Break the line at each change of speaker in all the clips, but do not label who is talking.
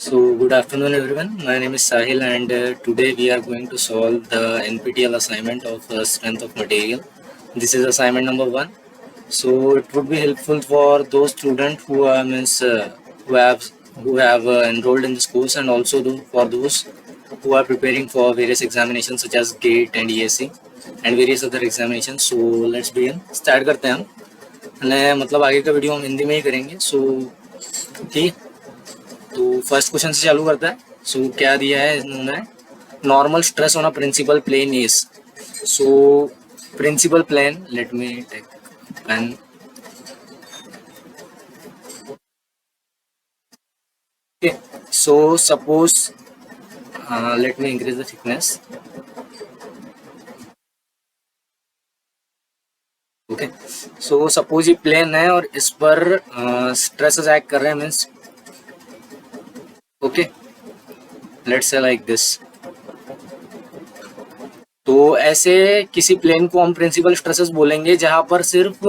So, good afternoon, everyone. My name is Sahil, and today we are going to solve the NPTEL assignment of strength of material. This is assignment number one. So, it would be helpful for those students who who have enrolled in this course, and also for those who are preparing for various examinations such as GATE and ESE and various other examinations. So, let's begin. Start करते हैं हम. मतलब आगे का video हम हिंदी में ही करेंगे. So, ठीक. तो फर्स्ट क्वेश्चन से चालू करता है. सो क्या दिया है इन्होंने, normal stress on a principal plane is. So principal plane, let me take pen. Okay, so suppose let me increase the thickness. Okay, so suppose ये प्लेन है और इस पर स्ट्रेसेस एक्ट कर रहे हैं, means okay, let's say like this. तो ऐसे किसी प्लेन को हम प्रिंसिपल स्ट्रेसेस बोलेंगे जहां पर सिर्फ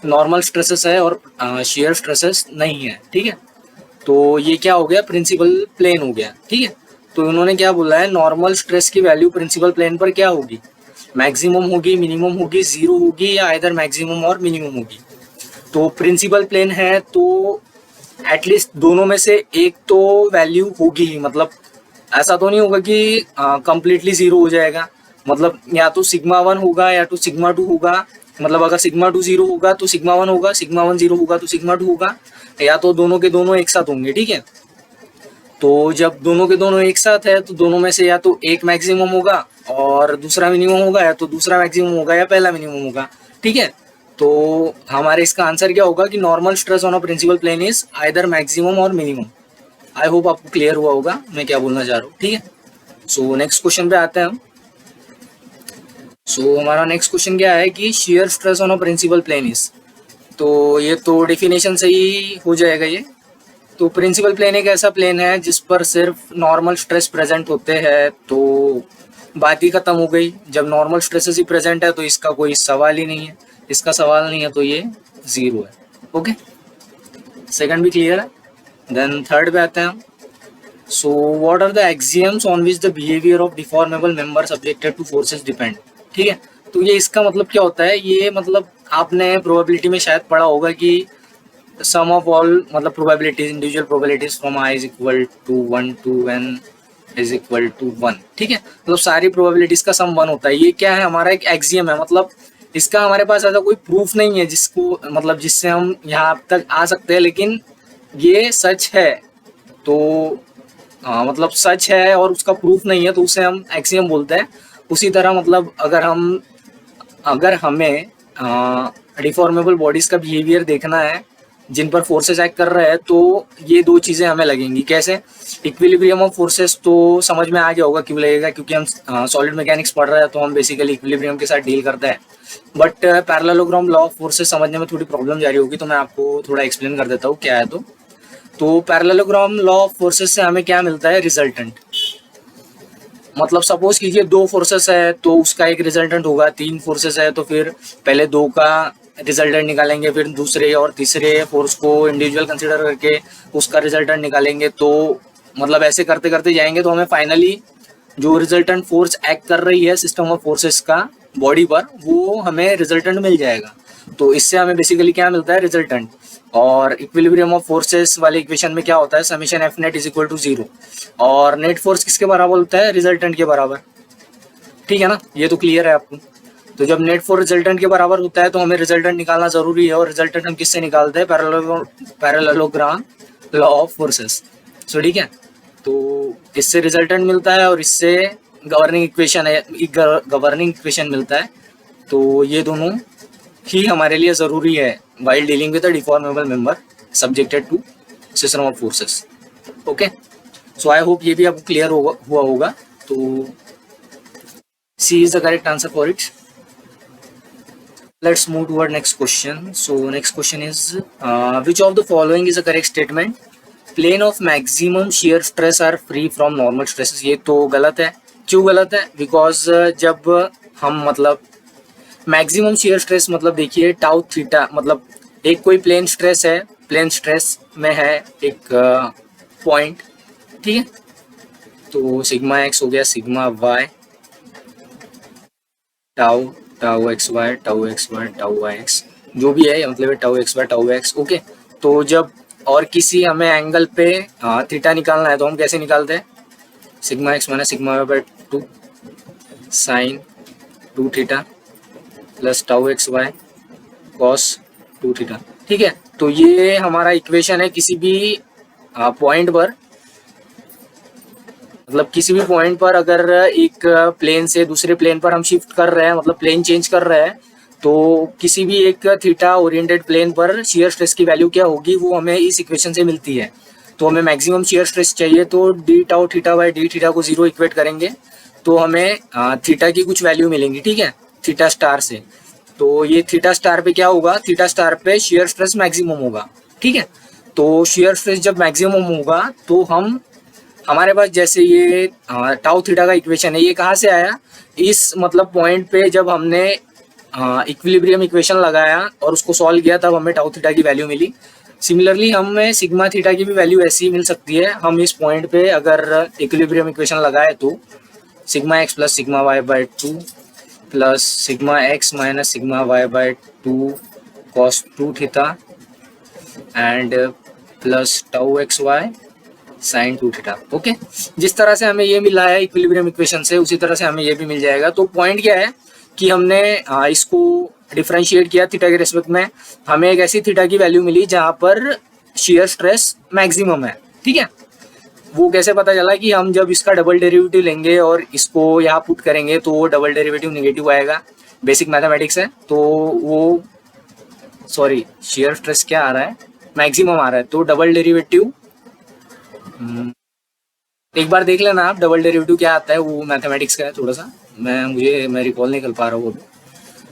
नॉर्मल स्ट्रेसेस है और शेयर स्ट्रेसेस नहीं है. ठीक है, तो ये क्या हो गया, प्रिंसिपल प्लेन हो गया. ठीक है, तो उन्होंने क्या बोला है, नॉर्मल स्ट्रेस की वैल्यू प्रिंसिपल प्लेन पर क्या होगी, मैक्सिमम होगी, मिनिमम होगी, जीरो होगी, या आइदर मैक्सिमम और मिनिमम होगी. तो प्रिंसिपल प्लेन है तो एटलीस्ट दोनों में से एक तो वैल्यू होगी ही. मतलब ऐसा तो नहीं होगा कि कंप्लीटली जीरो हो जाएगा. मतलब या तो सिग्मा वन होगा या तो सिग्मा टू होगा. मतलब अगर सिग्मा टू जीरो होगा तो सिग्मा वन होगा, सिग्मा वन जीरो होगा तो सिग्मा टू होगा, या तो दोनों के दोनों एक साथ होंगे. ठीक है, तो जब दोनों के दोनों एक साथ है तो दोनों में से या तो एक मैक्सिमम होगा और दूसरा मिनिमम होगा, या तो दूसरा मैक्सिमम होगा या पहला मिनिमम होगा. ठीक है, तो हमारे इसका आंसर क्या होगा कि normal stress on a principal plane is either maximum और मिनिमम. आई होप आपको क्लियर हुआ होगा मैं क्या बोलना चाह रहा हूँ. ठीक है, सो नेक्स्ट क्वेश्चन पे आते हैं हम. सो हमारा नेक्स्ट क्वेश्चन क्या है कि shear stress on a principal plane is. तो ये तो डेफिनेशन से ही हो जाएगा ये. तो प्रिंसिपल प्लेन एक ऐसा प्लेन है जिस पर सिर्फ नॉर्मल स्ट्रेस प्रेजेंट होते हैं. तो बात ही खत्म हो गई. जब नॉर्मल स्ट्रेसेस ही प्रेजेंट है तो इसका कोई सवाल ही नहीं है. इसका सवाल नहीं है तो ये जीरो है. ओके, सेकंड भी क्लियर है. देन थर्ड पे आते हैं हम. So what are the axioms on which the behaviour of deformable member subjected to forces depend. ठीक है, तो ये इसका मतलब क्या होता है, ये मतलब आपने प्रोबेबिलिटी में शायद पढ़ा होगा कि सम ऑफ ऑल मतलब probabilities, individual probabilities from i is equal to 1 to n is equal to 1. ठीक है, मतलब सारी प्रोबेबिलिटीज का सम 1 होता है. ये क्या है, हमारा एक एक्सियम है. मतलब इसका हमारे पास ऐसा कोई प्रूफ नहीं है जिसको मतलब जिससे हम यहाँ तक आ सकते हैं, लेकिन ये सच है. तो मतलब सच है और उसका प्रूफ नहीं है तो उसे हम एक्सियम बोलते हैं. उसी तरह मतलब अगर हमें डिफॉर्मेबल बॉडीज का बिहेवियर देखना है जिन पर फोर्सेस एक्ट कर रहे हैं, तो ये दो चीज़ें हमें लगेंगी. कैसे, इक्विलिब्रियम ऑफ फोर्सेस तो समझ में आ गया होगा क्यों लगेगा, क्योंकि हम सॉलिड मैकेनिक्स पढ़ रहे हैं तो हम बेसिकली इक्विलिब्रियम के साथ डील करते हैं. But parallelogram law of forces समझने में थोड़ी प्रॉब्लम जा रही होगी, तो मैं आपको थोड़ा एक्सप्लेन कर देता हूँ क्या है. तो पैरेललोग्राम लॉ ऑफ फोर्सेस से हमें क्या मिलता है, रिजल्टेंट. मतलब सपोज कीजिए दो फोर्सेस है तो उसका एक रिजल्टेंट होगा. तीन फोर्सेस है तो फिर पहले दो का रिजल्टेंट निकालेंगे, फिर दूसरे और तीसरे फोर्स को इंडिविजुअल कंसीडर करके उसका रिजल्टेंट निकालेंगे. तो मतलब ऐसे करते करते जाएंगे तो हमें फाइनली जो रिजल्टेंट फोर्स एक्ट कर रही है सिस्टम ऑफ फोर्सेस का बॉडी पर, वो हमें रिजल्टेंट मिल जाएगा. तो इससे हमें बेसिकली क्या मिलता है, रिजल्टेंट. और इक्विलिब्रियम ऑफ फोर्सेस वाले इक्वेशन में क्या होता है, summation F net is equal to zero. और नेट फोर्स किसके बराबर होता है, रिजल्टेंट के बराबर. ठीक है ना, ये तो क्लियर है आपको. तो जब नेट फोर्स रिजल्टेंट के बराबर होता है तो हमें रिजल्टेंट निकालना जरूरी है. और रिजल्टेंट हम किससे निकालते हैं, पैरेललोग्राम लॉ ऑफ फोर्सेस. सो ठीक है, तो इससे रिजल्टेंट मिलता है और इससे गवर्निंग इक्वेशन मिलता है. तो ये दोनों ही हमारे लिए ज़रूरी है while dealing with the deformable member subjected to system of forces. Okay, so I hope ये भी आपको क्लियर हुआ होगा. तो C is the correct answer for it. Let's move toward next question. So next question is which of the following is a correct statement? Plane of maximum shear stress are free from normal stresses. ये तो गलत है. क्यों गलत है, because जब हम मतलब मैक्सिमम शेयर स्ट्रेस मतलब देखिए टाउ थीटा, मतलब एक कोई प्लेन स्ट्रेस है, प्लेन स्ट्रेस में है एक पॉइंट ठीक है। तो सिग्मा एक्स हो गया sigma y tau tau x Y tau x Y tau Y x, जो भी है मतलब tau x Y tau x. Okay, तो जब और किसी हमें एंगल पे थीटा निकालना है तो हम कैसे निकालते हैं, sigma x minus sigma y by 2 sine 2 theta plus tau x y cos 2 theta. ठीक है, तो ये हमारा इक्वेशन है किसी भी पॉइंट पर, मतलब किसी भी पॉइंट पर अगर एक प्लेन से दूसरे प्लेन पर हम शिफ्ट कर रहे हैं, मतलब प्लेन चेंज कर रहे हैं, तो किसी भी एक थीटा ओरिएंटेड प्लेन पर शियर स्ट्रेस की वैल्यू क्या होगी वो हमें इस इक्वेशन से मिलती है। तो हमें मैक्सिमम शियर स्ट्रेस चाहिए, तो D tau theta by D theta को 0 इक्वेट करेंगे तो हमें थीटा की कुछ वैल्यू मिलेंगी। ठीक है, थीटा स्टार से। तो ये थीटा स्टार पे क्या होगा, थीटा स्टार पे शियर स्ट्रेस मैक्सिमम होगा। ठीक है, तो शियर स्ट्रेस जब मैक्सिमम होगा तो हम हमारे पास जैसे ये टाउ थीटा का इक्वेशन है, ये कहाँ से आया, इस मतलब पॉइंट पे जब हमने इक्विलिब्रियम इक्वेशन लगाया और उसको सॉल्व किया तब हमें टाउ थीटा की वैल्यू मिली। सिमिलरली हमें सिग्मा थीटा की भी वैल्यू ऐसी ही मिल सकती है। हम इस पॉइंट पे अगर इक्विलिब्रियम इक्वेशन लगाए तो sigma x plus sigma y by 2 plus sigma x minus sigma y by 2 cos 2 theta and plus tau x y sine 2 theta. Okay, जिस तरह से हमें ये मिला है इक्विलिब्रियम इक्वेशन से उसी तरह से हमें ये भी मिल जाएगा। तो पॉइंट क्या है कि हमने इसको डिफरेंशिएट किया थीटा के रेस्पेक्ट में, हमें एक ऐसी थीटा की वैल्यू मिली जहां पर शियर स्ट्रेस मैक्सिमम है। ठीक है, वो कैसे पता चला कि हम जब इसका डबल डेरिवेटिव लेंगे और इसको यहाँ पुट करेंगे तो वो डबल डेरिवेटिव नेगेटिव आएगा, बेसिक मैथमेटिक्स है। तो वो सॉरी शियर स्ट्रेस क्या आ रहा है, मैक्सिमम आ रहा है, तो डबल डेरिवेटिव एक बार देख लेना आप डबल डेरिवेटिव क्या आता है, वो मैथमेटिक्स का है थोड़ा सा, मैं रिकॉल नहीं कर पा रहा हूँ अभी।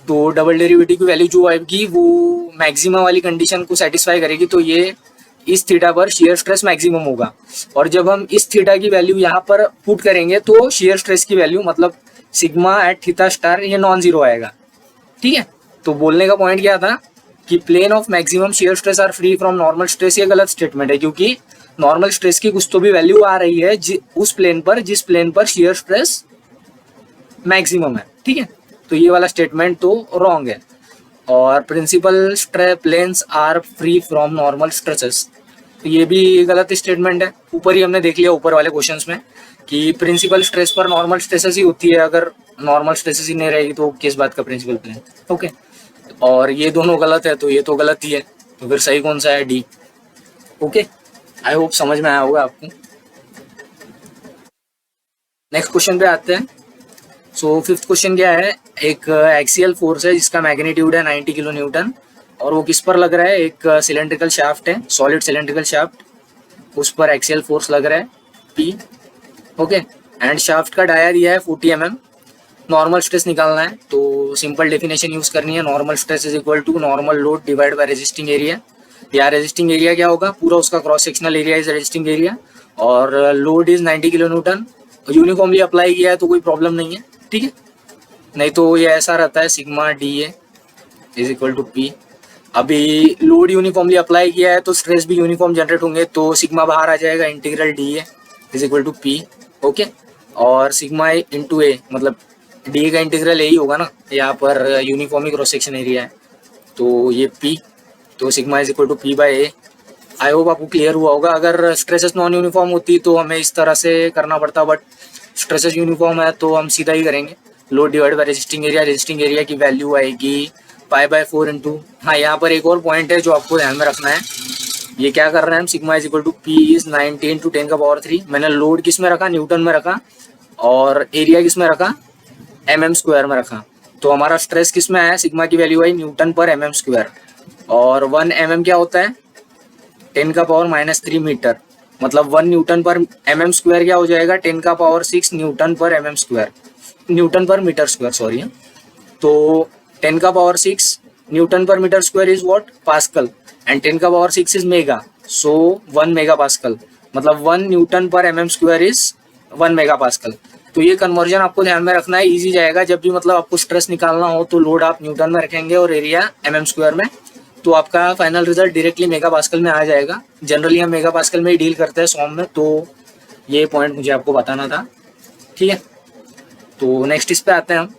तो डबल डेरिवेटिव की वैल्यू जो आएगी वो मैक्सिमम वाली कंडीशन को सेटिस्फाई करेगी, तो ये इस थीटा पर शियर स्ट्रेस मैक्सिमम होगा। और जब हम इस थीटा की वैल्यू यहाँ पर पुट करेंगे तो शियर स्ट्रेस की वैल्यू मतलब सिग्मा एट थीटा स्टार ये नॉन जीरो आएगा। ठीक है, तो बोलने का पॉइंट क्या था कि plane of maximum shear stress are free from normal stress, ये गलत स्टेटमेंट है क्योंकि नॉर्मल स्ट्रेस की कुछ तो भी वैल्यू आ रही है उस प्लेन पर जिस प्लेन पर शियर स्ट्रेस मैक्सिमम है। ठीक है, तो ये वाला स्टेटमेंट तो रॉन्ग है। और principal planes are free from normal stresses, तो ये भी गलत स्टेटमेंट है। ऊपर ही हमने देख लिया ऊपर वाले क्वेश्चंस में कि प्रिंसिपल स्ट्रेस पर नॉर्मल स्ट्रेसेस ही होती है, अगर नॉर्मल स्ट्रेसेस ही नहीं रहेगी तो किस बात का प्रिंसिपल प्लेन। ओके, और ये दोनों गलत है तो ये तो गलत ही है, तो फिर सही कौन सा है, डी। ओके, आई होप समझ में आया होगा आपको। नेक्स्ट क्वेश्चन पे आते हैं। सो फिफ्थ क्वेश्चन क्या है, एक एक्सियल फोर्स है जिसका मैग्नीट्यूड है 90 किलो न्यूटन और वो किस पर लग रहा है, एक सिलेंड्रिकल शाफ्ट है, सॉलिड सिलेंड्रिकल शाफ्ट, उस पर एक्सियल फोर्स लग रहा है P। ओके, एंड शाफ्ट का डाया दिया है 40 mm। नॉर्मल स्ट्रेस निकालना है तो सिंपल डेफिनेशन यूज करनी है, normal stress is equal to normal load divide by resisting area. या रेजिस्टिंग एरिया क्या होगा, पूरा उसका cross sectional area is resisting area और load is 90 kilo newton. Uniformly apply किया है तो कोई प्रॉब्लम नहीं है। ठीक है, नहीं तो ये ऐसा रहता है sigma d a is equal to p. अभी लोड यूनिफॉर्मली अप्लाई किया है तो स्ट्रेस भी यूनिफॉर्म जनरेट होंगे, तो सिग्मा बाहर आ जाएगा, integral d a is equal to p. Okay, और सिग्मा इंटू ए मतलब डी का इंटीग्रल यही होगा ना, यहाँ पर यूनिफॉर्मली क्रॉस सेक्शन एरिया है तो ये पी, तो sigma is equal to p by a. I hope आपको क्लियर हुआ होगा। अगर स्ट्रेसेस नॉन यूनिफॉर्म होती तो हमें इस तरह से करना पड़ता, बट स्ट्रेसेस यूनिफॉर्म है तो हम सीधा ही करेंगे, load divide by resisting area. Resisting area की वैल्यू आएगी पाई बाय 4 इंटू, हाँ यहाँ पर एक और पॉइंट है जो आपको ध्यान में रखना है, ये क्या कर रहे हैं हम, sigma is equal to p is 19 to 10 का पावर 3। मैंने लोड किस में रखा, न्यूटन में रखा, और एरिया किस में रखा, mm स्क्वायर में रखा। तो हमारा स्ट्रेस किस में आया, सिग्मा की वैल्यू आई न्यूटन पर mm स्क्वायर, और 1 mm क्या होता है 10 का पावर -3 मीटर, मतलब 1 न्यूटन पर mm स्क्वायर क्या हो जाएगा 10 का पावर 6 न्यूटन पर mm स्क्वायर, न्यूटन पर मीटर स्क्वायर सॉरी। तो 10 का पावर 6 न्यूटन पर metre square is what, pascal, and 10 का power 6 is mega, so 1 mega pascal, मतलब 1 न्यूटन पर mm square is 1 mega pascal. तो ये कन्वर्जन आपको ध्यान में रखना है, इजी जाएगा। जब भी मतलब आपको स्ट्रेस निकालना हो तो लोड आप न्यूटन में रखेंगे और एरिया mm स्क्वायर में, तो आपका final result directly mega pascal में आ जाएगा। जनरली हम मेगा पास्कल में ही डील करते हैं सॉम में, तो ये पॉइंट मुझे आपको बताना था, ठीक है। तो नेक्स्ट इस पे आते हैं हम।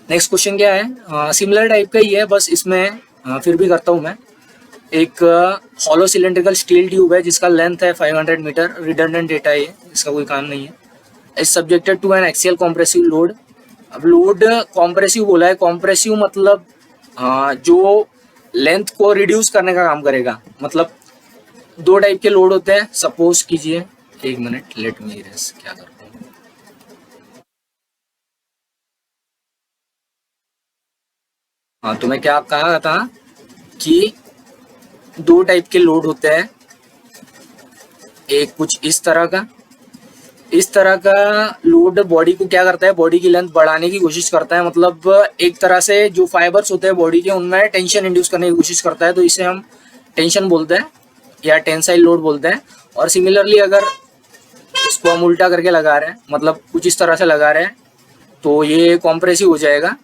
नेक्स्ट क्वेश्चन क्या है, सिमिलर टाइप का ही है, बस इसमें फिर भी करता हूँ मैं। एक हॉलो सिलेंड्रिकल स्टील ट्यूब है जिसका लेंथ है 500 मीटर, रिडंडेंट डेटा है, इसका कोई काम नहीं है। Is subjected to an axial compressive load. अब लोड कॉम्प्रेसिव बोला है, कॉम्प्रेसिव मतलब जो लेंथ को रिड्यूस करने का काम करेगा। मतलब दो टाइप के लोड होते हैं, सपोज कीजिए, एक मिनट, लेट मी रेस क्या करता हूँ। हाँ, तो मैं क्या कहा था कि दो टाइप के लोड होते हैं, एक कुछ इस तरह का लोड बॉडी को क्या करता है, बॉडी की लेंथ बढ़ाने की कोशिश करता है। मतलब एक तरह से जो फाइबर्स होते हैं बॉडी के उनमें टेंशन इंड्यूस करने की कोशिश करता है, तो इसे हम टेंशन बोलते हैं या टेंसाइल लोड बोलते हैं। और सिमिलरली अगर इसको हम उल्टा करके लगा रहे हैं, मतलब कुछ इस तरह से लगा रहे हैं, तो ये कॉम्प्रेसिव हो जाएगा।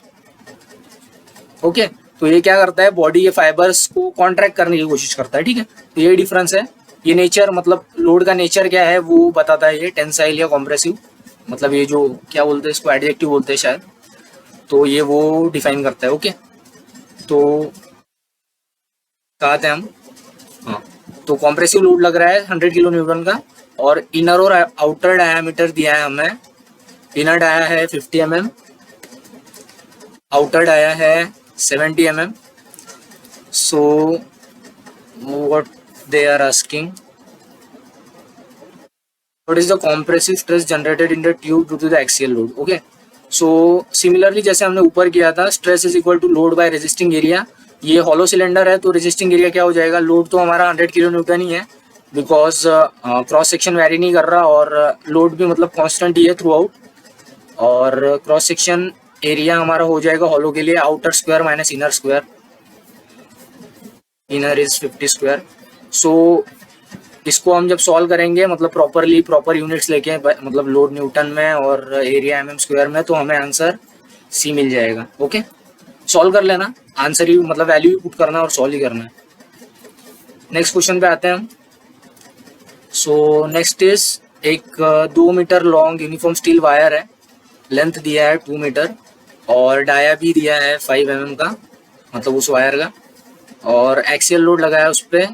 ओके, तो ये क्या करता है, बॉडी के फाइबर्स को कॉन्ट्रैक्ट करने की कोशिश करता है, ठीक है। तो ये डिफरेंस है, ये नेचर, मतलब लोड का नेचर क्या है वो बताता है ये, टेंसाइल या कॉम्प्रेसिव। मतलब ये जो क्या बोलते हैं इसको, एडजेक्टिव बोलते हैं शायद, तो ये वो डिफाइन करता है। ओके, तो कहा थे हम, हाँ, तो कॉम्प्रेसिव लोड लग रहा है 100 किलो न्यूटन का, और इनर और आउटर डायामीटर दिया है हमें। इनर डाया है 50 mm, आउटर डाया है 70 mm. So what they are asking, what is the compressive stress generated in the tube due to the axial load? Okay, so similarly जैसे हमने ऊपर किया था, stress is equal to load by resisting area। ये hollow cylinder है तो resisting area क्या हो जाएगा, लोड तो हमारा 100 किलो न्यूटन ही है, बिकॉज क्रॉस सेक्शन वैरी नहीं कर रहा, और लोड भी मतलब कांस्टेंट ही है थ्रू आउट। और क्रॉस सेक्शन एरिया हमारा हो जाएगा हॉलो के लिए outer square minus inner square, inner is 50 square. So इसको हम जब सॉल्व करेंगे, मतलब प्रॉपर यूनिट्स लेके, मतलब लोड न्यूटन में और एरिया mm स्क्वायर में, तो हमें आंसर सी मिल जाएगा। ओके, सॉल्व कर लेना, आंसर ही मतलब वैल्यू ही पुट करना और सॉल्व ही करना है। नेक्स्ट क्वेश्चन पे आते हैं हम। सो नेक्स्ट इज एक 2 metre long uniform steel wire है, लेंथ दिया है 2 मीटर, और डाया भी दिया है 5 mm का, मतलब उस वायर का, और एक्सियल लोड लगाया उस पर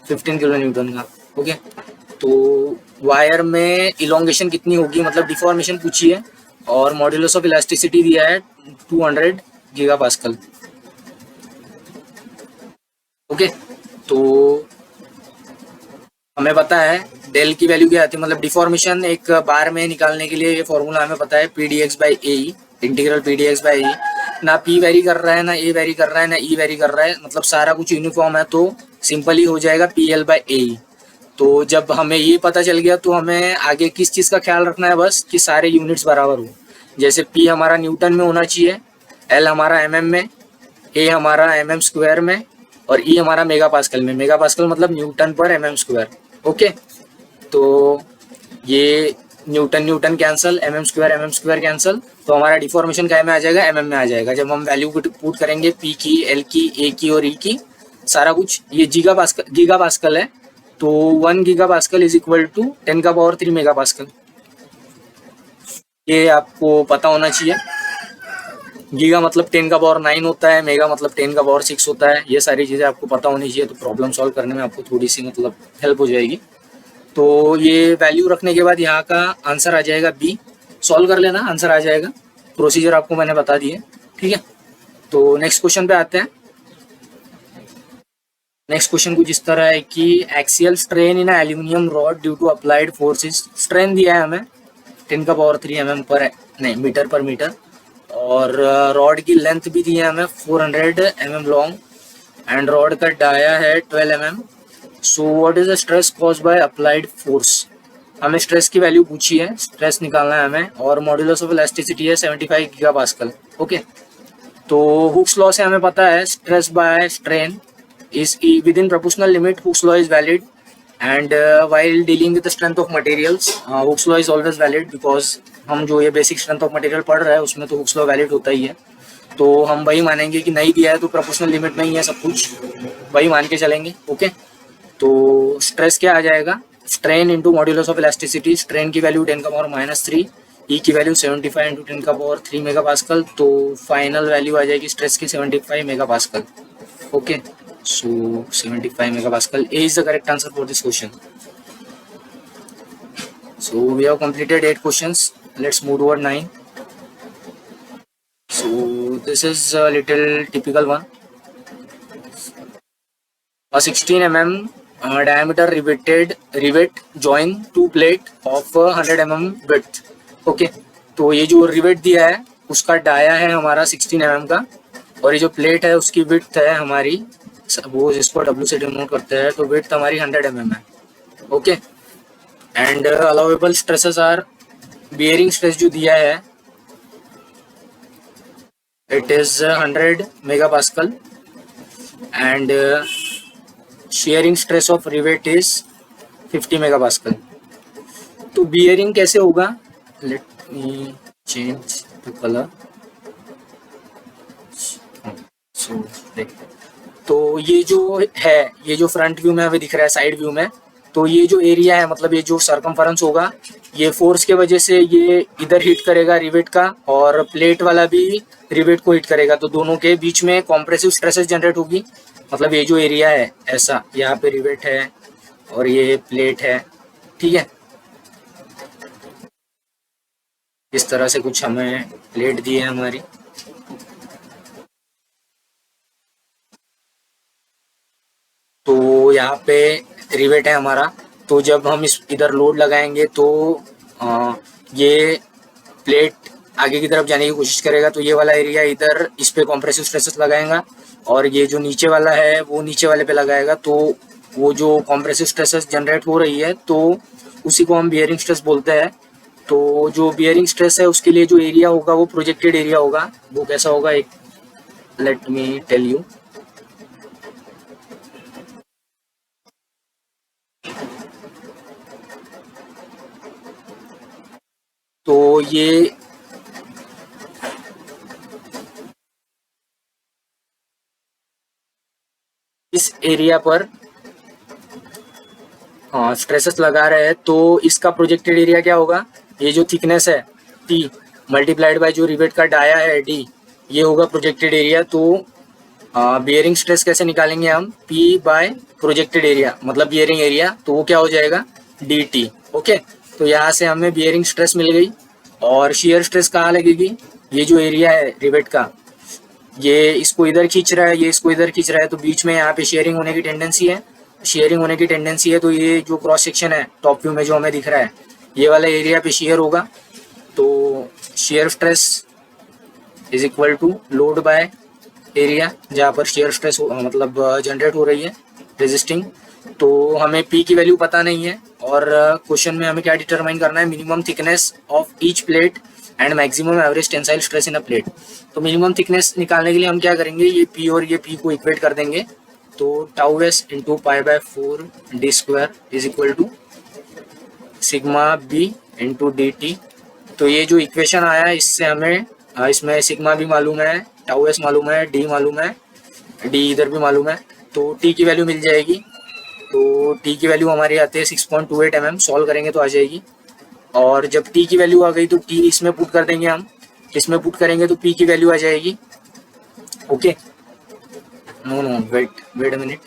15 किलो न्यूटन का। ओके, तो वायर में इलोंगेशन कितनी होगी, मतलब डिफॉर्मेशन पूछी है, और मॉड्यूलस ऑफ इलास्टिसिटी दिया है 200 गीगापास्कल। ओके, तो हमें पता है डेल की वैल्यू क्या आती है, मतलब डिफॉर्मेशन एक बार में निकालने के लिए ये फॉर्मूला हमें पता है, P D X by A, integral P D X by A. ना पी वेरी कर रहा है, ना ए वेरी कर रहा है, ना ई वेरी कर रहा है, मतलब सारा कुछ यूनिफॉर्म है, तो सिंपली हो जाएगा पी एल बाई ए। तो जब हमें ये पता चल गया तो हमें आगे किस चीज़ का ख्याल रखना है, बस कि सारे यूनिट्स बराबर हो। जैसे पी हमारा न्यूटन में होना चाहिए, एल हमारा mm में, ए हमारा mm स्क्वायर में, और ई हमारा मेगा पास्कल में। मेगा पास्कल मतलब न्यूटन पर mm स्क्वायर। ओके, तो ये Newton cancel, mm square cancel, तो हमारा डिफॉर्मेशन काय में आ जाएगा, mm में आ जाएगा। जब हम वैल्यू पुट करेंगे पी की, एल की, ए की और ई की, सारा कुछ, ये गीगा पास्कल है, तो 1 giga pascal is equal to 10⁻³ mega pascal. ये आपको पता होना चाहिए। गीगा मतलब 10⁻9 होता है, मेगा मतलब 10⁻6 होता है, ये सारी चीज़ें आपको पता होनी चाहिए, तो प्रॉब्लम सॉल्व करने में आपको थोड़ी सी मतलब हेल्प हो जाएगी। तो ये वैल्यू रखने के बाद यहाँ का आंसर आ जाएगा बी, सॉल्व कर लेना, आंसर आ जाएगा। प्रोसीजर आपको मैंने बता दी है, ठीक है। तो नेक्स्ट क्वेश्चन पे आते हैं। नेक्स्ट क्वेश्चन कुछ इस तरह है कि axial strain in aluminium rod due to applied forces, strain दिया है हमें 10⁻³ mm पर, नहीं मीटर पर मीटर, और रॉड की लेंथ भी दी है हमें 400 mm लॉन्ग, एंड रॉड का डाया है 12 mm। So what is the stress caused by applied force, हमें स्ट्रेस की वैल्यू पूछी है, स्ट्रेस निकालना है हमें, और मॉड्यूलस ऑफ इलास्टिसिटी है 75 गीगा पास्कल। ओके, तो हुक्स लॉ से हमें पता है stress by strain is within proportional limit, Hooke's law is valid, and while dealing with the strength of materials, Hooke's law is always valid, because हम जो ये basic strength of material पढ़ रहे हैं उसमें तो Hooke's law वैलिड होता ही है। तो हम वही मानेंगे कि नहीं दिया है तो प्रोपोर्शनल लिमिट में ही है सब कुछ, वही मान के चलेंगे। ओके, तो स्ट्रेस क्या आ जाएगा, strain into modulus of elasticity, strain की वैल्यू 10⁻³ ई की वैल्यू 75 इंटू 10⁻³ मेगा पास्कल, तो फाइनल वैल्यू आ जाएगी स्ट्रेस की 75 mega pascal. Okay, so 75 mega pascal. A is the correct answer for this question. So we have completed 8 questions. Let's move toward 9. So this is a little typical one. A 16 mm diameter rivet join two plate of 100 mm width. Okay. तो ये जो rivet दिया है उसका dia है हमारा 16 mm का, और ये जो प्लेट है उसकी विड्थ है हमारी, वो जिसको W से डिनोट करते हैं, तो विड्थ हमारी 100 mm है. Okay. And allowable stresses are, bearing stress जो दिया है it is 100 mega pascal, and shearing stress of rivet is 50 mega pascal. तो बियरिंग कैसे होगा, let me change the colour. So तो ये जो है, ये जो फ्रंट व्यू में हमें दिख रहा है, साइड व्यू में, तो ये जो एरिया है, मतलब ये जो सरकमफरेंस होगा, ये फोर्स के वजह से ये इधर हिट करेगा रिवेट का, और प्लेट वाला भी रिवेट को हिट करेगा, तो दोनों के बीच में कॉम्प्रेसिव स्ट्रेसेस जनरेट होगी. मतलब ये जो एरिया है ऐसा, यहाँ पे रिवेट है और ये प्लेट है, ठीक है. इस तरह से कुछ हमें प्लेट दी है हमारी. तो यहाँ पे रिवेट है हमारा, तो जब हम इस इधर लोड लगाएंगे तो ये प्लेट आगे की तरफ जाने की कोशिश करेगा, तो ये वाला एरिया इधर इस पे कॉम्प्रेसिव स्ट्रेसेस लगाएगा, और ये जो नीचे वाला है वो नीचे वाले पे लगाएगा. तो वो जो कॉम्प्रेसिव स्ट्रेसेस जनरेट हो रही है तो उसी को हम बियरिंग स्ट्रेस बोलते हैं. तो जो बियरिंग स्ट्रेस है उसके लिए जो एरिया होगा वो प्रोजेक्टेड एरिया होगा. वो कैसा होगा, एक लेट मी टेल यू. तो ये इस एरिया पर स्ट्रेसेस लगा रहे हैं, तो इसका प्रोजेक्टेड एरिया क्या होगा, ये जो थिकनेस है T मल्टीप्लाइड बाय जो रिवेट का डाया है D, ये होगा प्रोजेक्टेड एरिया. तो बियरिंग स्ट्रेस कैसे निकालेंगे हम, P बाय प्रोजेक्टेड एरिया, मतलब बियरिंग एरिया, तो वो क्या हो जाएगा DT. ओके. तो यहाँ से हमें बियरिंग स्ट्रेस मिल गई. और शियर स्ट्रेस कहाँ लगेगी, ये जो एरिया है रिवेट का, ये इसको इधर खींच रहा है, ये इसको इधर खींच रहा है, तो बीच में यहाँ पे शेयरिंग होने की टेंडेंसी है. शेयरिंग होने की टेंडेंसी है, तो ये जो क्रॉस सेक्शन है टॉप व्यू में जो हमें दिख रहा है, ये वाला एरिया पे शेयर होगा. तो shear stress is equal to load by area, जहाँ पर शेयर स्ट्रेस मतलब जनरेट हो रही है रेजिस्टिंग. तो हमें P की वैल्यू पता नहीं है, और क्वेश्चन में हमें क्या डिटरमाइन करना है, minimum thickness of each plate and maximum average tensile stress in a plate. तो मिनिमम थिकनेस निकालने के लिए हम क्या करेंगे, ये P और ये P को इक्वेट कर देंगे. तो tau S into π/4 d² is equal to sigma B into dt. तो ये जो इक्वेशन आया है इससे हमें इसमें सिग्मा भी मालूम है, टाउ एस मालूम है, D मालूम है, D इधर भी मालूम है, तो T की वैल्यू मिल जाएगी. तो T की वैल्यू हमारी आती है 6.28 mm, सॉल्व करेंगे तो आ जाएगी. और जब T की वैल्यू आ गई तो T इसमें पुट कर देंगे हम, इसमें पुट करेंगे तो P की वैल्यू आ जाएगी. Okay. No wait a minute.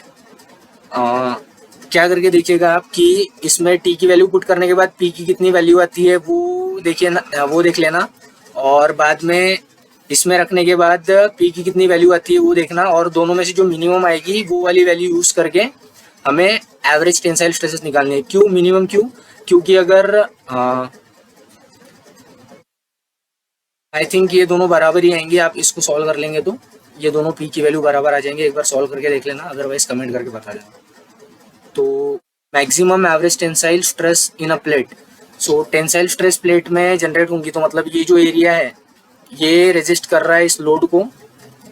क्या करके देखिएगा आप कि इसमें T की वैल्यू पुट करने के बाद P की कितनी वैल्यू आती है वो देखिए ना, वो देख लेना, और बाद में इसमें रखने के बाद P की कितनी वैल्यू आती है वो देखना, और दोनों में से जो मिनिमम आएगी वो वाली वैल्यू यूज करके हमें एवरेज टेंसाइल स्ट्रेसेस निकालने हैं. क्यों मिनिमम, क्योंकि अगर आई थिंक ये दोनों बराबर ही आएंगे, आप इसको सॉल्व कर लेंगे तो ये दोनों P की वैल्यू बराबर आ जाएंगे. एक बार सॉल्व करके देख लेना, अदरवाइज कमेंट करके बता देना. तो maximum average tensile stress in a plate, so tensile stress plate में जनरेट होंगी, तो मतलब ये जो एरिया है ये रेजिस्ट कर रहा है इस लोड को,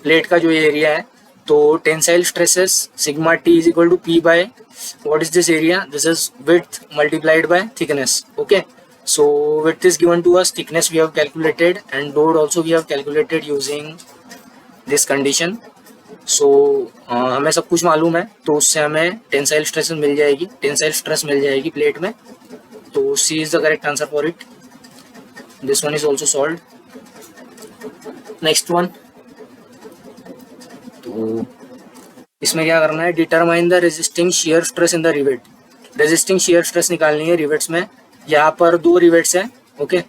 प्लेट का जो एरिया है. तो tensile stresses sigma T is equal to P by what is this area, this is width multiplied by thickness. Okay. So width is given to us, thickness we have calculated, and load also we have calculated using this condition. सो हमें सब कुछ मालूम है, तो उससे हमें tensile stress मिल जाएगी, tensile stress मिल जाएगी प्लेट में। तो C is the correct answer for it. This one is also solve. Next one, तो इसमें क्या करना है, determine the resisting shear stress in the rivet. Resisting shear stress निकालनी है रिवेट्स में। यहाँ पर दो रिवेट्स हैं, ओके,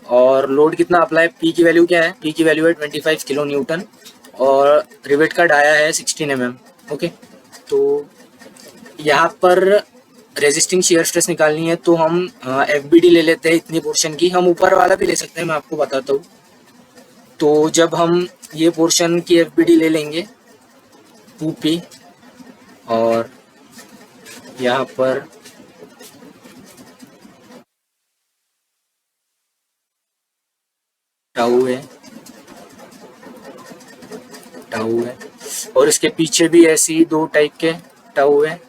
और लोड कितना अप्लाई, पी की वैल्यू क्या है, पी की वैल्यू है 25 किलो न्यूटन, और रिवेट का डाया है 16 mm, ओके। तो यहाँ पर रेजिस्टिंग शियर स्ट्रेस निकालनी है, तो हम एफ बी डी ले लेते हैं इतनी पोर्शन की। हम ऊपर वाला भी ले सकते हैं, मैं आपको बताता हूँ। तो जब हम ये पोर्शन की एफ बी डी ले लेंगे 2p, और यहाँ पर टाउ है, टाउ है, और इसके पीछे भी ऐसी ही दो टाइप के टाउ है,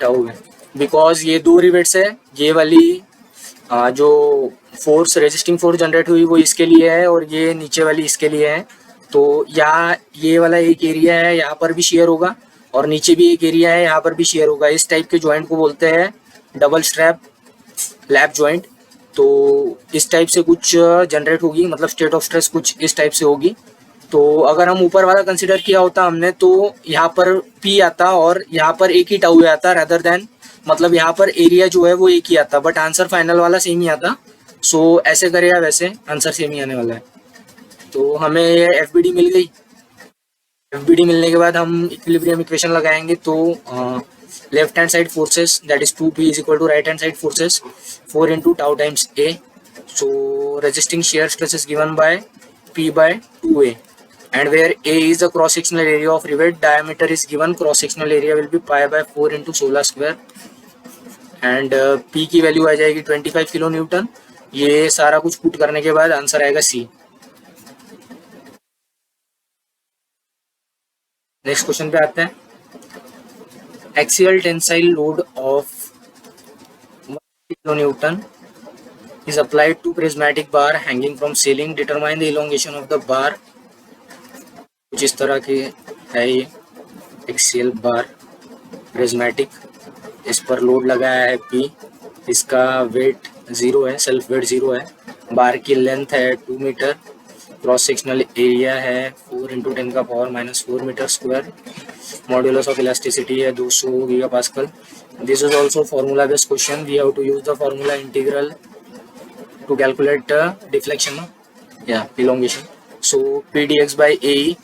टाउ है। बिकॉज ये दो रिवेट्स है, ये वाली जो फोर्स, रेजिस्टिंग फोर्स जनरेट हुई वो इसके लिए है, और ये नीचे वाली इसके लिए है। तो यहाँ ये वाला एक एरिया है, यहाँ पर भी शेयर होगा, और नीचे भी एक एरिया है, यहाँ पर भी शेयर होगा। इस टाइप के जॉइंट को बोलते हैं डबल स्ट्रैप लैप जॉइंट। तो इस टाइप से कुछ जनरेट होगी, मतलब स्टेट ऑफ स्ट्रेस कुछ इस टाइप से होगी। तो अगर हम ऊपर वाला कंसिडर किया होता हमने, तो यहाँ पर पी आता और यहाँ पर एक ही टाउ आता, रेदर देन, मतलब यहाँ पर एरिया जो है वो एक ही आता, बट आंसर फाइनल वाला सेम ही आता। सो ऐसे करे या वैसे आंसर सेम ही आने वाला है। तो हमें ये एफ बी डी मिल गई। एफ बी डी मिलने के बाद हम इक्विलिब्रियम इक्वेशन लगाएंगे। तो left hand side forces that is 2p is equal to right hand side forces 4 into tau times a. So resisting shear stress is given by p by 2a, and where a is the cross sectional area of rivet, diameter is given, cross sectional area will be pi by 4 into 16 square, and p की value आ जाएगी 25 kilo Newton. ये सारा कुछ put करने के बाद answer आएगा सी। नेक्स्ट क्वेश्चन पे आते हैं। Axial tensile load of 1 kilo Newton is applied to prismatic bar hanging from ceiling. Determine the elongation of the bar. कुछ इस तरह की है ये एक्सियल बार प्रिज्मेटिक। इस पर लोड लगाया है P, इसका वेट 0 है, सेल्फ वेट 0 है, बार की लेंथ है 2 मीटर, क्रॉस सेक्शनल एरिया है 4 into 10⁻⁻4 metre square, modulus of elasticity है 200 giga pascal. This is also formula based question, we have to use the formula integral to calculate deflection, elongation. So P dx by AE,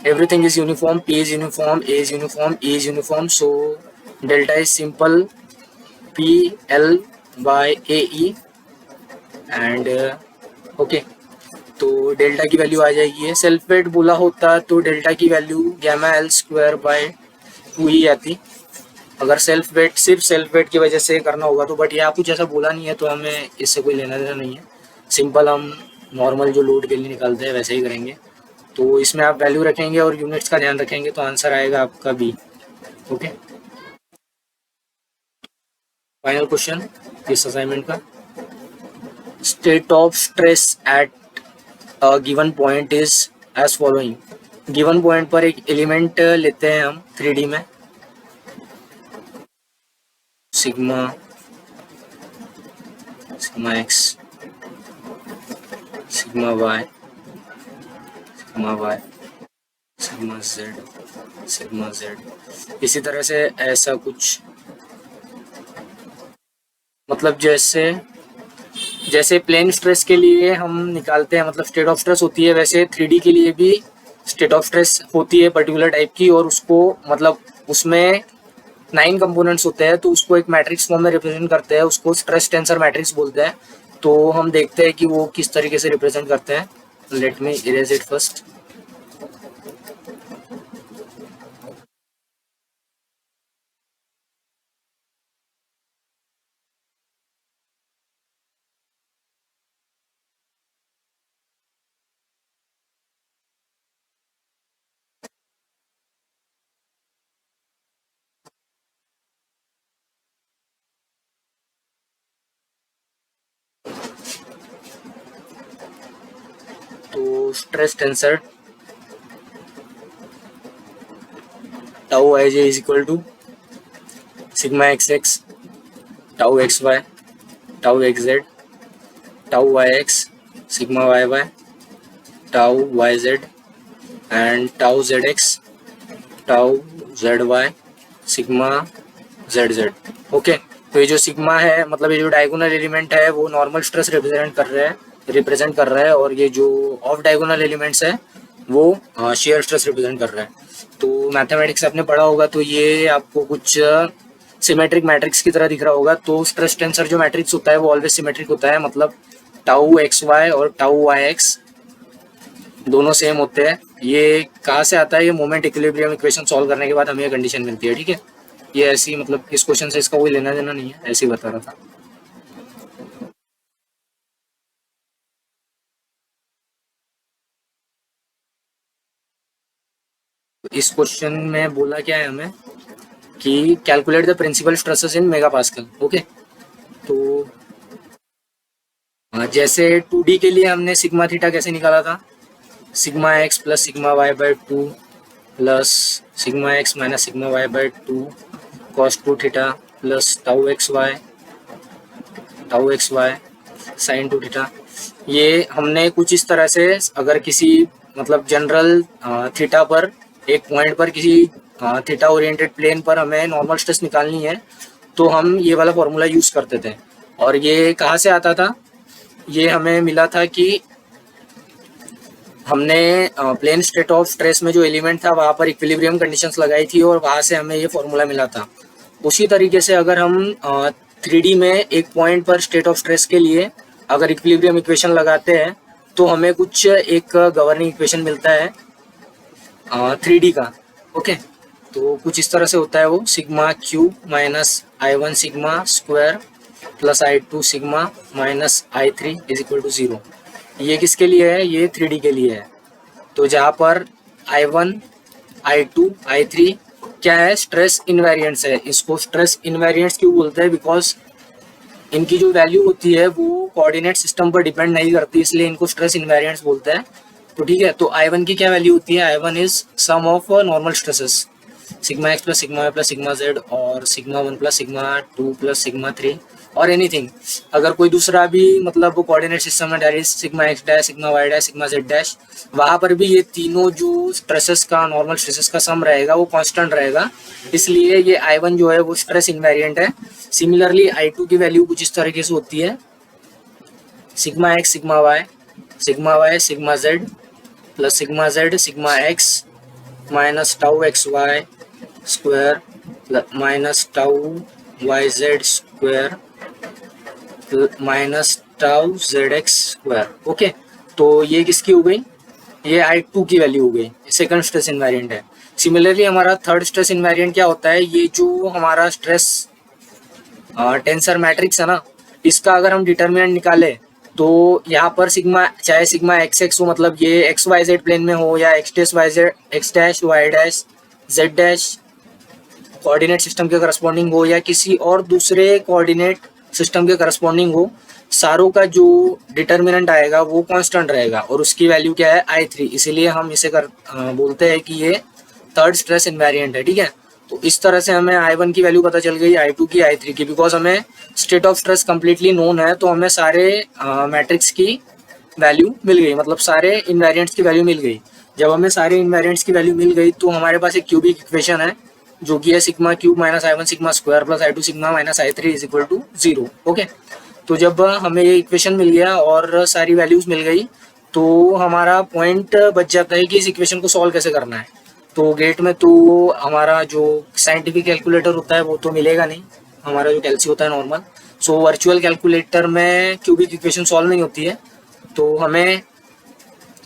everything is uniform, P is uniform, A is uniform, E is uniform. So delta is simple, PL by AE, and okay. तो delta की value आ जाएगी है, self weight बोला होता तो delta की value gamma L square by 2 ही आती, अगर सेल्फ वेट सिर्फ सेल्फ वेट की वजह से करना होगा तो। बट यहाँ कुछ ऐसा बोला नहीं है, तो हमें इससे कोई लेना देना नहीं है। सिंपल हम नॉर्मल जो लोड के लिए निकालते हैं वैसे ही करेंगे। तो इसमें आप वैल्यू रखेंगे और यूनिट्स का ध्यान रखेंगे, तो आंसर आएगा आपका बी। ओके, फाइनल क्वेश्चन इस असाइनमेंट का। State of stress at given point is as following. Given point पर एक एलिमेंट लेते हैं हम 3D में, sigma, sigma x, sigma y, sigma y, sigma z, sigma z, इसी तरह से ऐसा कुछ, मतलब जैसे जैसे प्लेन स्ट्रेस के लिए हम निकालते हैं, मतलब स्टेट ऑफ स्ट्रेस होती है, वैसे 3D के लिए भी स्टेट ऑफ स्ट्रेस होती है पर्टिकुलर टाइप की, और उसको मतलब उसमें 9 कंपोनेंट्स होते हैं, तो उसको एक मैट्रिक्स फॉर्म में रिप्रेजेंट करते हैं, उसको स्ट्रेस टेंसर मैट्रिक्स बोलते हैं। तो हम देखते हैं कि वो किस तरीके से रिप्रेजेंट करते हैं। Let me erase it first. तो stress tensor tau Y J is equal to sigma X X, tau x Y, tau X Z, tau Y X, sigma Y Y, tau Y Z and tau Z X, tau Z Y, sigma Z Z. Okay, तो ये जो sigma है मतलब ये जो diagonal element है वो normal stress represent कर रहा है और ये जो ऑफ डायगोनल एलिमेंट्स है वो शेयर स्ट्रेस रिप्रेजेंट कर रहा है। तो मैथमेटिक्स आपने पढ़ा होगा तो ये आपको कुछ सिमेट्रिक मैट्रिक्स की तरह दिख रहा होगा। तो स्ट्रेस टेंसर जो मैट्रिक्स होता है वो ऑलवेज सिमेट्रिक होता है, मतलब टाउ एक्स वाई और टाउ वाई एक्स दोनों सेम होते हैं। ये कहाँ से आता है? ये मोमेंट इक्विलिब्रियम इक्वेशन सॉल्व करने के बाद हमें ये कंडीशन मिलती है। ठीक है, ये ऐसी मतलब इस क्वेश्चन से इसका कोई लेना देना नहीं है, ऐसे ही बता रहा था। इस क्वेश्चन में बोला क्या है हमें कि calculate the principal stresses in mega pascal. Okay, तो जैसे 2D के लिए हमने सिग्मा थीटा कैसे निकाला था? Sigma x plus sigma y by 2 plus sigma x minus sigma y by 2 cos 2 theta plus tau x y sine 2 theta. ये हमने कुछ इस तरह से, अगर किसी मतलब जनरल थीटा पर एक पॉइंट पर किसी थीटा ओरिएंटेड प्लेन पर हमें नॉर्मल स्ट्रेस निकालनी है तो हम ये वाला फॉर्मूला यूज़ करते थे। और ये कहाँ से आता था? ये हमें मिला था कि हमने प्लेन स्टेट ऑफ स्ट्रेस में जो एलिमेंट था वहाँ पर इक्विलिब्रियम कंडीशंस लगाई थी और वहाँ से हमें ये फॉर्मूला मिला था। उसी तरीके से अगर हम 3D में एक पॉइंट पर स्टेट ऑफ स्ट्रेस के लिए अगर इक्विलिब्रियम इक्वेशन लगाते हैं तो हमें कुछ एक गवर्निंग इक्वेशन मिलता है 3D का। ओके, तो कुछ इस तरह से होता है वो, sigma cube minus I1 sigma square plus I2 sigma minus I3 is equal to 0। ये किसके लिए है? ये 3D के लिए है। तो जहाँ पर I1, I2, I3 क्या है? स्ट्रेस इनवेरिएंट्स है। इसको स्ट्रेस इनवेरिएंट्स क्यों बोलते हैं? बिकॉज इनकी जो वैल्यू होती है वो कोऑर्डिनेट सिस्टम पर डिपेंड नहीं करती, इसलिए इनको स्ट्रेस इनवेरिएंट्स बोलते हैं। तो ठीक है, तो I1 की क्या वैल्यू होती है? I1 is sum of normal stresses sigma x plus sigma Y plus sigma Z और sigma 1 plus sigma 2 plus sigma 3 और एनीथिंग। अगर कोई दूसरा भी मतलब कोऑर्डिनेट सिस्टम है, direct sigma X dash, sigma Y dash, sigma Z dash, वहाँ पर भी ये तीनों जो स्ट्रेसेस का नॉर्मल स्ट्रेसेस का सम रहेगा वो कांस्टेंट रहेगा, इसलिए ये I1 जो है वो स्ट्रेस इनवेरिएंट है। सिमिलरली I2 की वैल्यू कुछ इस तरीके से होती है, sigma x sigma y sigma z plus sigma z sigma x minus tau x y square minus tau Y z square minus tau Z x square. Okay, तो ये किसकी हो गई? ये I2 की वैल्यू हो गई, सेकंड स्ट्रेस इनवेरिएंट है। सिमिलरली हमारा थर्ड स्ट्रेस इनवेरिएंट क्या होता है? ये जो हमारा स्ट्रेस टेंसर मैट्रिक्स है ना, इसका अगर हम डिटर्मिनेंट निकाले तो यहाँ पर सिग्मा, चाहे सिग्मा एक्स एक्स हो, मतलब ये एक्स वाई जेड प्लेन में हो, या x dash y z, x dash y dash z dash coordinate system के करस्पॉन्डिंग हो, या किसी और दूसरे कोऑर्डिनेट सिस्टम के करस्पॉन्डिंग हो, सारों का जो डिटर्मिनेंट आएगा वो कांस्टेंट रहेगा और उसकी वैल्यू क्या है? I3। इसीलिए हम इसे बोलते हैं कि ये थर्ड स्ट्रेस इनवेरिएंट है। ठीक है, तो इस तरह से हमें I1 की वैल्यू पता चल गई, I2 की, I3 की। बिकॉज हमें state of stress completely known है तो हमें सारे मैट्रिक्स की वैल्यू मिल गई, मतलब सारे इनवेरिएंट्स की वैल्यू मिल गई। जब हमें सारे इनवेरिएंट्स की वैल्यू मिल गई तो हमारे पास एक क्यूबिक इक्वेशन है जो कि है sigma cube minus I1 sigma square plus I2 sigma minus I3 is equal to 0। Okay, तो जब हमें ये इक्वेशन मिल गया और सारी वैल्यूज मिल गई तो हमारा पॉइंट बच जाता है कि इस इक्वेशन को सॉल्व कैसे करना है। तो गेट में तो हमारा जो साइंटिफिक कैलकुलेटर होता है वो तो मिलेगा नहीं, हमारा जो कैलसी होता है नॉर्मल। सो वर्चुअल कैलकुलेटर में क्यूबिक इक्वेशन सॉल्व नहीं होती है, तो हमें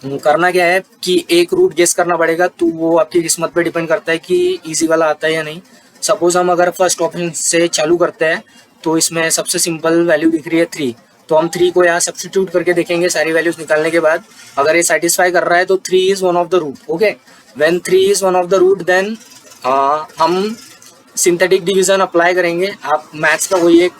करना क्या है कि एक रूट गेस करना पड़ेगा। तो वो आपकी किस्मत पे डिपेंड करता है कि इजी वाला आता है या नहीं। सपोज हम अगर फर्स्ट ऑप्शन से चालू करते हैं तो इसमें सबसे सिंपल वैल्यू दिख रही है 3, तो हम 3 को यहाँ सब्स्टिट्यूट करके देखेंगे सारी वैल्यूज निकालने के बाद। अगर ये सेटिस्फाई कर रहा है तो 3 is one of the root. Okay, when 3 is one of the root then हम सिंथेटिक डिवीजन अप्लाई करेंगे। आप मैथ्स का कोई एक